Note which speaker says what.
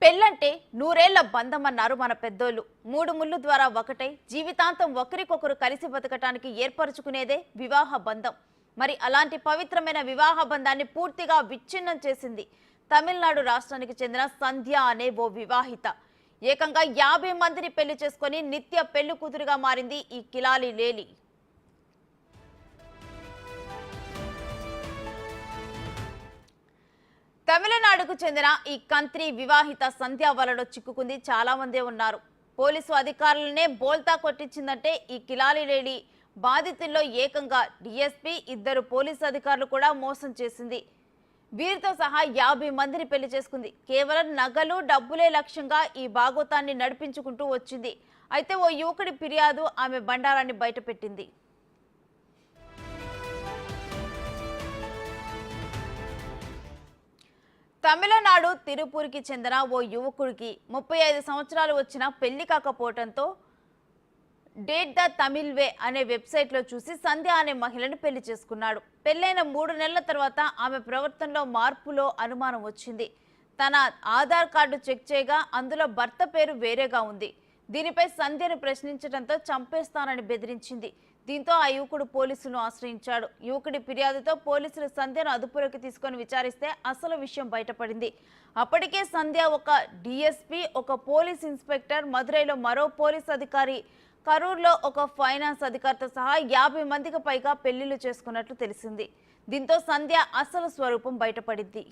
Speaker 1: పెళ్ళంటే నూరేళ్ల బంధం అన్నారు మన పెద్దోళ్ళు. మూడు ముళ్ళు ద్వారా ఒకటై జీవితాంతం ఒకరికొకరు కలిసి బతకటానికి ఏర్పరచుకునేదే వివాహ బంధం. మరి అలాంటి పవిత్రమైన వివాహ బంధాన్ని పూర్తిగా విచ్ఛిన్నం చేసింది తమిళనాడు రాష్ట్రానికి చెందిన సంధ్య అనే ఓ వివాహిత. ఏకంగా 50 మందిని పెళ్లి చేసుకొని నిత్య పెళ్లి కూతురుగా మారింది ఈ కిలాలి లేలి. తమిళనాడుకు చెందిన ఈ కంత్రి వివాహిత సంధ్య వలలో చిక్కుకుంది చాలా మందే ఉన్నారు. పోలీసు అధికారులనే బోల్తా కొట్టించిందంటే ఈ కిలాలి లేడి బాధితుల్లో ఏకంగా డిఎస్పీ, 2 పోలీసు అధికారులు కూడా మోసం చేసింది. వీరితో సహా 50 మందిని పెళ్లి చేసుకుంది. కేవలం నగలు, డబ్బులే లక్ష్యంగా ఈ భాగోతాన్ని నడిపించుకుంటూ వచ్చింది. అయితే ఓ యువకుడి ఫిర్యాదు ఆమె బండారాన్ని బయటపెట్టింది. తమిళనాడు తిరుపూర్కి చెందిన ఓ యువకుడికి 35 సంవత్సరాలు వచ్చినా పెళ్లి కాకపోవడంతో డేట్ ద తమిళ్ వే అనే వెబ్సైట్లో చూసి సంధ్య అనే మహిళను పెళ్లి చేసుకున్నాడు. పెళ్లైన 3 నెలల తర్వాత ఆమె ప్రవర్తనలో మార్పులో అనుమానం వచ్చింది. తన ఆధార్ కార్డు చెక్ చేయగా అందులో భర్త పేరు వేరేగా ఉంది. దీనిపై సంధ్యను ప్రశ్నించడంతో చంపేస్తానని బెదిరించింది. దీంతో ఆ యువకుడు పోలీసులను ఆశ్రయించాడు. యువకుడి ఫిర్యాదుతో పోలీసులు సంధ్యను అదుపులోకి తీసుకొని విచారిస్తే అసలు విషయం బయటపడింది. అప్పటికే సంధ్య ఒక డిఎస్పీ, ఒక పోలీస్ ఇన్స్పెక్టర్, మదురైలో మరో పోలీస్ అధికారి, కరూర్లో ఒక ఫైనాన్స్ అధికారితో సహా 50 మందికి పైగా పెళ్లిళ్లు చేసుకున్నట్లు తెలిసింది. దీంతో సంధ్య అసలు స్వరూపం బయటపడింది.